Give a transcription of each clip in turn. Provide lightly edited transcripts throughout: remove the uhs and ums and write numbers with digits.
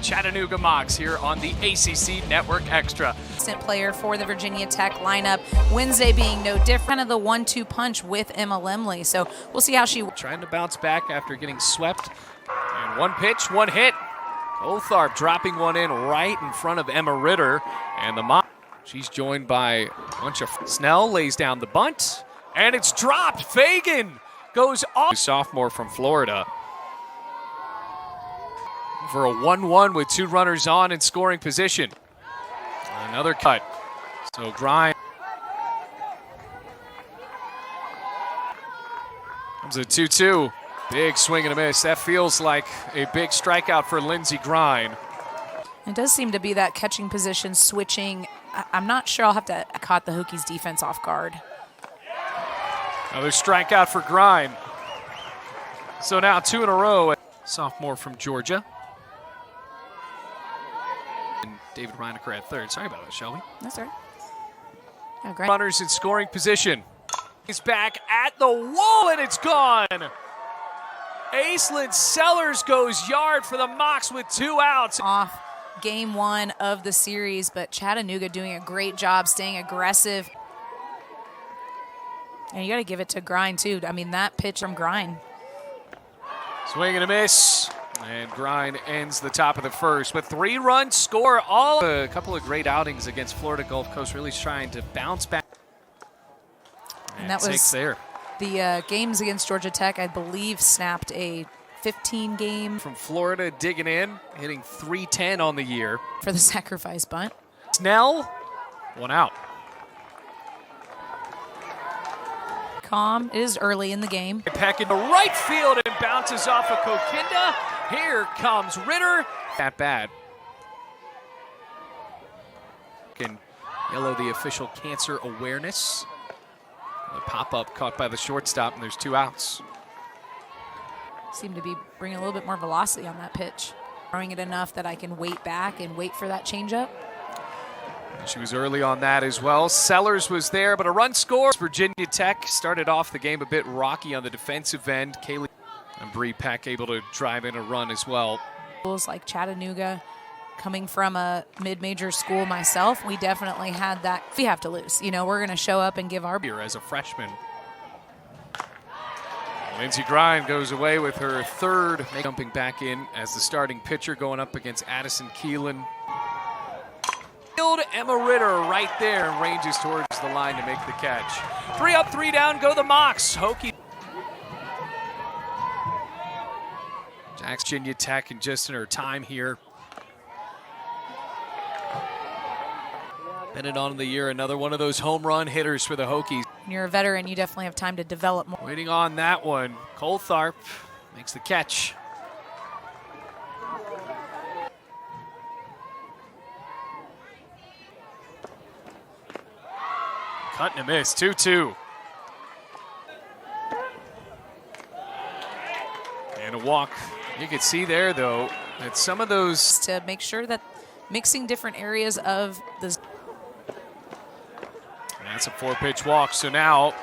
Chattanooga Mocs here on the ACC Network Extra. Player for the Virginia Tech lineup. Wednesday being no different. Kind of the 1-2 punch with Emma Lemley. So we'll see how she... Trying to bounce back after getting swept. And one pitch, one hit. Otharp dropping one in right in front of Emma Ritter. And the Mocs. She's joined by a bunch of... Snell lays down the bunt. And it's dropped. Fagan goes off. Sophomore from Florida. For a 1-1 with two runners on in scoring position. Another cut. So Grind. Comes a 2-2. Big swing and a miss. That feels like a big strikeout for Lindsey Grind. It does seem to be that catching position switching. I'm not sure. I'll have to caught the Hokies defense off guard. Another strikeout for Grind. So now two in a row. Sophomore from Georgia. And David Reinecker at third. Sorry about that, Shelby. That's all right. Oh, runners in scoring position. He's back at the wall and it's gone. Aislinn Sellers goes yard for the Mocs with 2 outs. Off game 1 of the series, but Chattanooga doing a great job staying aggressive. And you got to give it to Grind too. I mean, that pitch from Grind. Swing and a miss. And Grind ends the top of the first with 3-run score. All a couple of great outings against Florida Gulf Coast, really trying to bounce back. And that was there. The games against Georgia Tech, I believe, snapped a 15 game. From Florida digging in, hitting .310 on the year. For the sacrifice bunt. Snell, 1 out. Calm. It is early in the game. Peck into right field and bounces off of Kokinda. Here comes Ritter. That bad. Can yellow the official cancer awareness. The pop-up caught by the shortstop, and there's 2 outs. Seem to be bringing a little bit more velocity on that pitch. Throwing it enough that I can wait back and wait for that changeup. She was early on that as well. Sellers was there, but a run score. Virginia Tech started off the game a bit rocky on the defensive end. Kaylee and Bree Peck able to drive in a run as well. Schools like Chattanooga, coming from a mid-major school myself, we definitely had that. We have to lose. You know, we're going to show up and give our... As a freshman. Lindsey Grind goes away with her 3rd, jumping back in as the starting pitcher going up against Addison Keelan. Emma Ritter right there and ranges towards the line to make the catch. 3 up, 3 down, go the Mocs. Hokie. Virginia Tech and just in her time here. Bennett on the year, another one of those home run hitters for the Hokies. When you're a veteran, you definitely have time to develop more. Waiting on that one. Coltharp makes the catch. Cut and a miss, 2-2. And a walk. You can see there, though, that some of those... To make sure that mixing different areas of the... That's a 4-pitch walk. So now,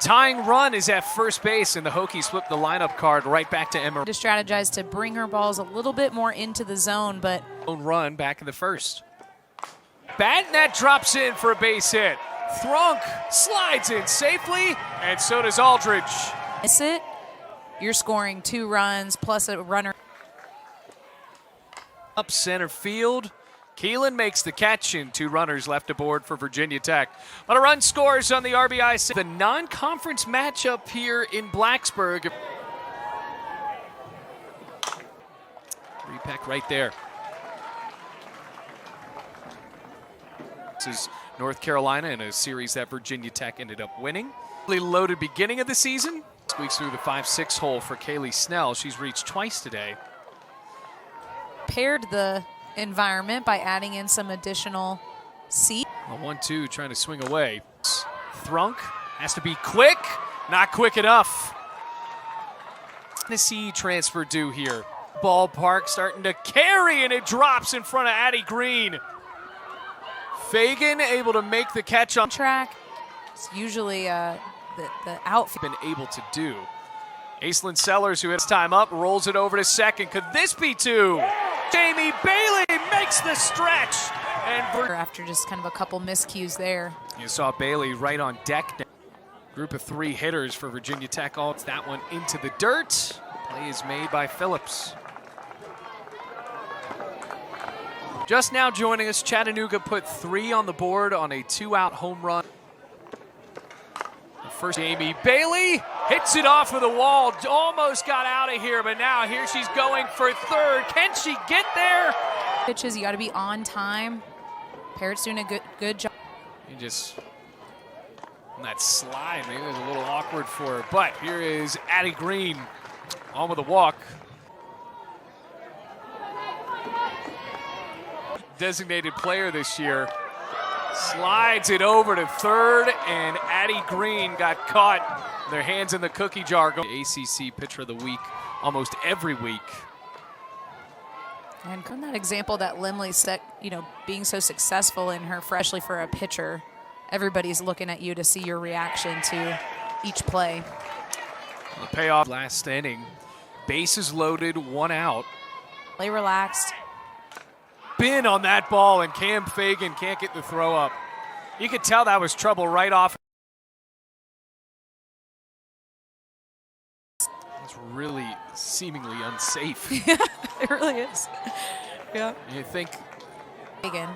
tying run is at first base, and the Hokies flip the lineup card right back to Emma. To strategize to bring her balls a little bit more into the zone, but... Run back in the first. Bat and that drops in for a base hit. Thrunk slides in safely, and so does Aldridge. Miss it, you're scoring 2 runs plus a runner. Up center field. Keelan makes the catch, and 2 runners left aboard for Virginia Tech. But a run scores on the RBI. The non-conference matchup here in Blacksburg. Repeck right there. This is North Carolina in a series that Virginia Tech ended up winning. Really loaded beginning of the season. Squeaks through the 5-6 hole for Kaylee Snell. She's reached twice today. Paired the environment by adding in some additional seat. A 1-2 trying to swing away. Thrunk has to be quick, not quick enough. Tennessee transfer due here. Ballpark starting to carry, and it drops in front of Addie Green. Fagan able to make the catch on track. It's usually the outfield. Been able to do. Aislinn Sellers, who has time up, rolls it over to second. Could this be 2? Jamie Bailey makes the stretch. And after just kind of a couple miscues there. you saw Bailey right on deck. Group of 3 hitters for Virginia Tech. All that one into the dirt. Play is made by Phillips. Just now joining us, Chattanooga put 3 on the board on a 2-out home run. The first, Jamie Bailey hits it off of the wall. Almost got out of here, but now here she's going for third. Can she get there? Pitches, you got to be on time. Parrott's doing a good job. You just, on that slide, maybe it was a little awkward for her. But here is Addie Green on with a walk. Designated player this year. Slides it over to third, and Addie Green got caught. Their hands in the cookie jar. ACC Pitcher of the Week almost every week. And from that example that Limley set, being so successful in her freshly for a pitcher, everybody's looking at you to see your reaction to each play. The payoff last inning. Bases loaded, 1 out. Play relaxed. Spin on that ball, and Cam Fagan can't get the throw up. You could tell that was trouble right off. It's really seemingly unsafe. Yeah, it really is. Yeah. You think Fagan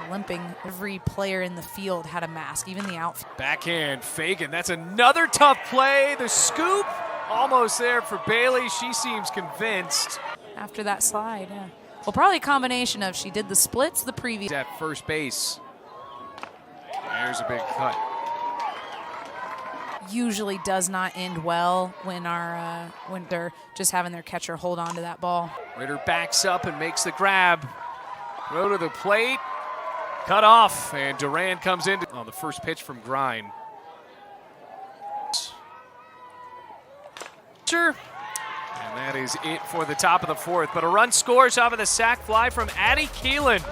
limping. Every player in the field had a mask, even the outfield. backhand Fagan. That's another tough play. The scoop almost there for Bailey. She seems convinced. After that slide, yeah. Well, probably a combination of she did the splits the previous. At first base. There's a big cut. Usually does not end well when when they're just having their catcher hold on to that ball. Ritter backs up and makes the grab. Throw to the plate. Cut off, and Duran comes in on the first pitch from Grind. Sure. And that is it for the top of the 4th. But a run scores off of the sac fly from Addie Keelan.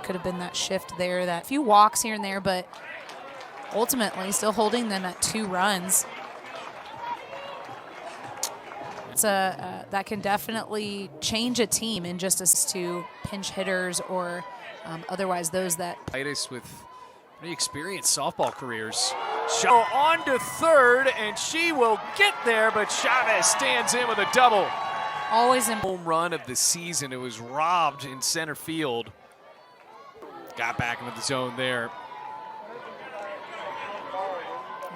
Could have been that shift there, that few walks here and there, but ultimately still holding them at 2 runs. It's that can definitely change a team in just as to pinch hitters or otherwise those that. With pretty experienced softball careers. Show on to third, and she will get there, but Chavez stands in with a double. Always in home run of the season. It was robbed in center field. Got back into the zone there.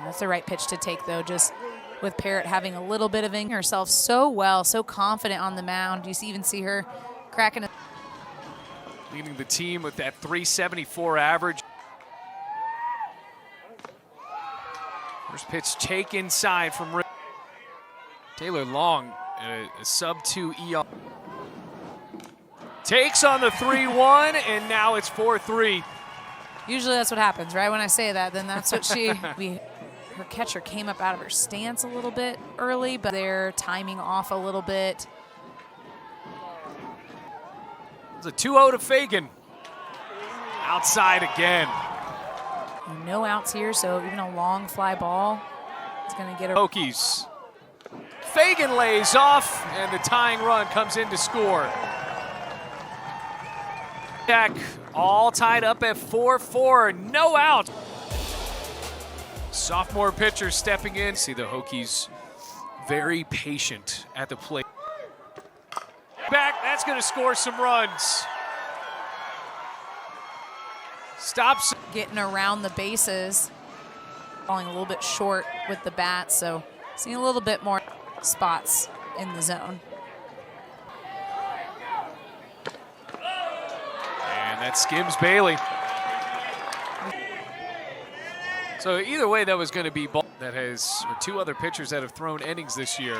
That's the right pitch to take, though, just with Parrott having a little bit of herself so well, so confident on the mound. You even see her cracking a. Leading the team with that 374 average. First pitch take inside from Rick. Taylor Long, a sub-2 ER. Takes on the 3-1, and now it's 4-3. Usually that's what happens, right? When I say that, then that's what her catcher came up out of her stance a little bit early, but they're timing off a little bit. It's a 2-0 to Fagan. Outside again. No outs here, so even a long fly ball is going to get a. Hokies. Fagan lays off, and the tying run comes in to score. Jack all tied up at 4-4, no out. Sophomore pitcher stepping in. See the Hokies very patient at the plate. Back, that's going to score some runs. Stops. Getting around the bases. Falling a little bit short with the bat, so seeing a little bit more spots in the zone. And that skims Bailey. So either way, that was going to be ball. That has 2 other pitchers that have thrown innings this year.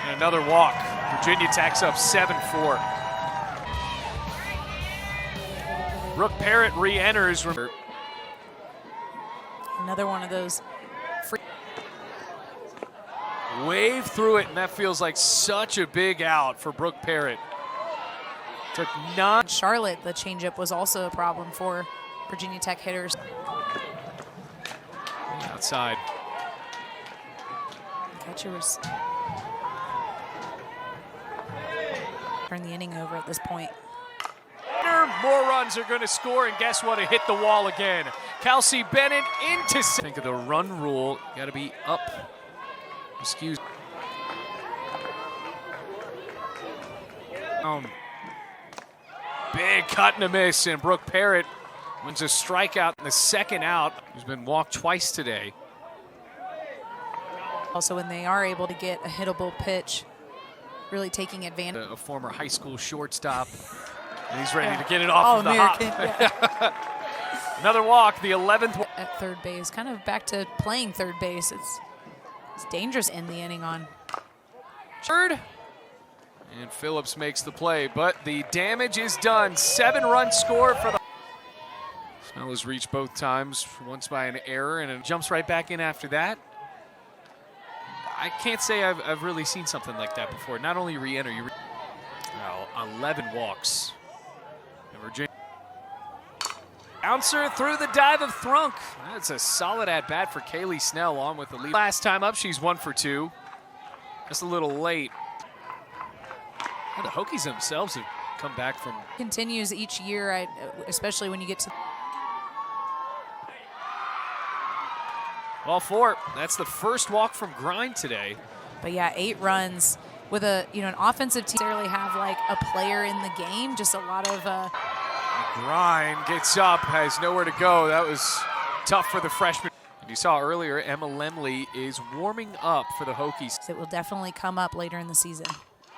And another walk. Virginia Tech's up 7-4. Brooke Parrott re-enters. Another one of those free. Wave through it, and that feels like such a big out for Brooke Parrott. Took 9. Charlotte, the changeup was also a problem for Virginia Tech hitters. Outside. Catcher was turn the inning over at this point. More runs are going to score, and guess what? It hit the wall again. Kelsey Bennett into. Think of the run rule. Got to be up. Excuse. Big cut and a miss, and Brooke Parrott wins a strikeout in the second out. He's been walked twice today. Also, when they are able to get a hittable pitch, really taking advantage. A former high school shortstop. And he's ready to get it off of the hop. Yeah. Another walk, the 11th. At third base, kind of back to playing third base. It's dangerous in the inning on. Third. And Phillips makes the play, but the damage is done. 7-run score for the. Snell has reached both times, once by an error, and it jumps right back in after that. I can't say I've really seen something like that before. Not only re-enter, 11 walks. And Virginia. Bouncer through the dive of Thrunk. That's a solid at-bat for Kaylee Snell on with the lead. Last time up, she's 1 for 2. Just a little late. And the Hokies themselves have come back from. Continues each year, especially when you get to. Ball 4. That's the first walk from Grind today. But yeah, 8 runs with an offensive team. Necessarily have like a player in the game, just a lot of. Grind gets up, has nowhere to go. That was tough for the freshman. And you saw earlier, Emma Lemley is warming up for the Hokies. It will definitely come up later in the season.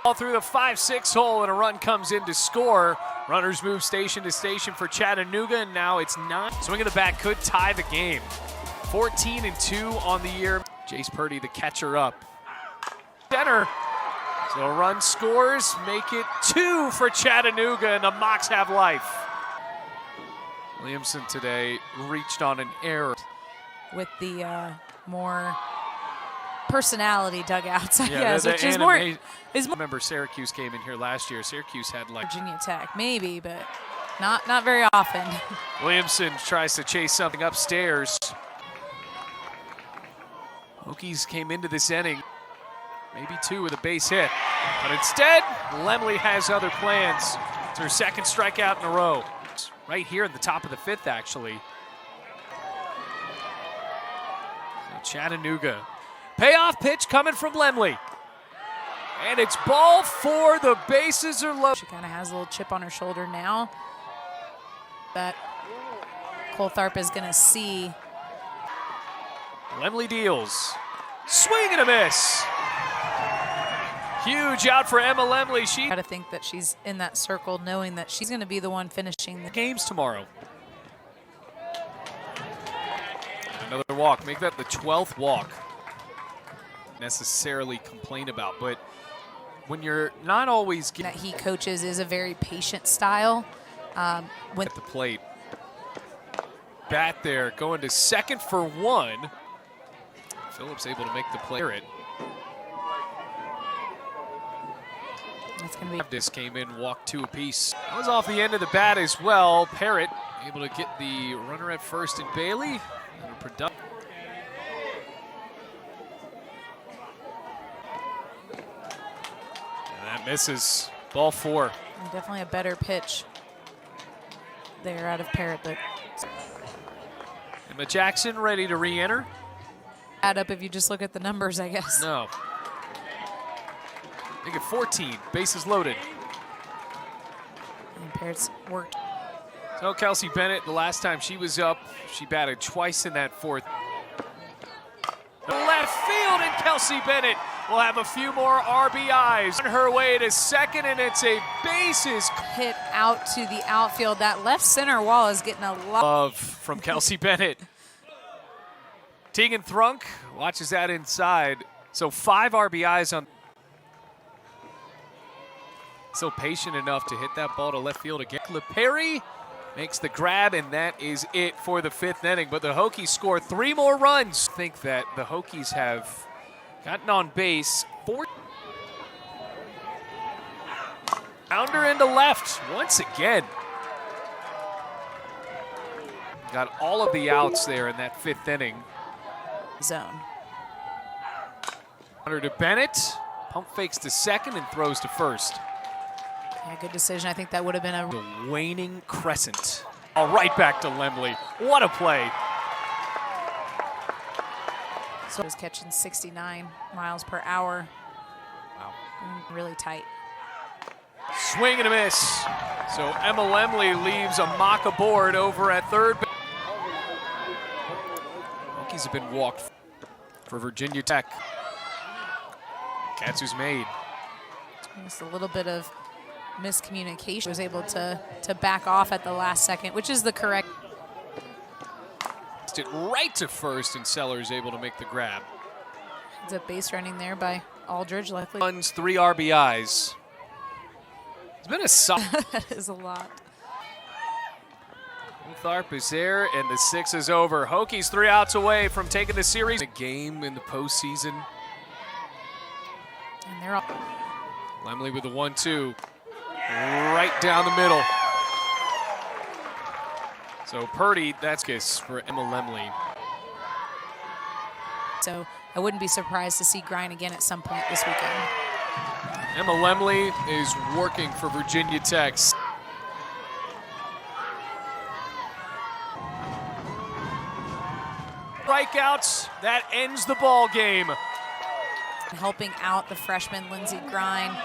Ball through the 5-6 hole, and a run comes in to score. Runners move station to station for Chattanooga, and now it's 9. Swing of the bat could tie the game. 14-2 on the year. Jace Purdy, the catcher, up. Center. So a run scores, make it 2 for Chattanooga, and the Mocs have life. Williamson today reached on an error. With the more personality dugouts, I Yeah, guess, which is more. I remember Syracuse came in here last year. Syracuse had like Virginia Tech, maybe, but not very often. Williamson tries to chase something upstairs. Hokies came into this inning, maybe 2 with a base hit, but instead, Lemley has other plans. It's her second strikeout in a row. Right here at the top of the 5th, actually. So Chattanooga. Payoff pitch coming from Lemley. And it's ball 4. The bases are low. She kind of has a little chip on her shoulder now. That Coltharp is going to see. Lemley deals. Swing and a miss. Huge out for Emma Lemley. She got to think that she's in that circle, knowing that she's going to be the one finishing the games tomorrow. Another walk. Make that the 12th walk. Necessarily complain about, but when you're not always that he coaches is a very patient style. When at the plate, bat there, going to second for 1. Phillips able to make the play. That's going to be. This came in, walked 2 apiece. That was off the end of the bat as well. Parrott able to get the runner at first, and Bailey. And that misses. Ball 4. Definitely a better pitch there out of Parrott, but. Emma Jackson ready to re-enter. Add up if you just look at the numbers, I guess. No. Make it 14. Bases loaded. And Parrott's worked. So Kelsey Bennett, the last time she was up, she batted twice in that 4th. Left field, and Kelsey Bennett will have a few more RBIs on her way to second, and it's a bases hit out to the outfield. That left center wall is getting a lot of from Kelsey Bennett. Tegan Thrunk watches that inside. So 5 RBIs on. So patient enough to hit that ball to left field again. Perry makes the grab, and that is it for the 5th inning. But the Hokies score 3 more runs. I think that the Hokies have gotten on base. 4. Pounder into left once again. Got all of the outs there in that 5th inning. Zone. Pounder to Bennett. Pump fakes to second and throws to first. Yeah, good decision. I think that would have been a The waning crescent. Oh, right back to Lemley. What a play. So was catching 69 miles per hour. Wow. Really tight. Swing and a miss. So Emma Lemley leaves a mock aboard over at third. Hokies have been walked for Virginia Tech. Catch is made. Just a little bit of miscommunication. Was able to back off at the last second, which is the correct. It right to first, and Sellers able to make the grab. It's a base running there by Aldridge. Luckily, Runs 3 RBIs. It's been a solid. that is a lot. Tharp is there, and the 6 is over. Hokies 3 outs away from taking the series. A game in the postseason. And they're all. Lemley with the 1-2, right down the middle. So Purdy, that's kiss for Emma Lemley. So I wouldn't be surprised to see Grind again at some point this weekend. Emma Lemley is working for Virginia Tech. Strikeouts, that ends the ball game. Helping out the freshman Lindsey Grind.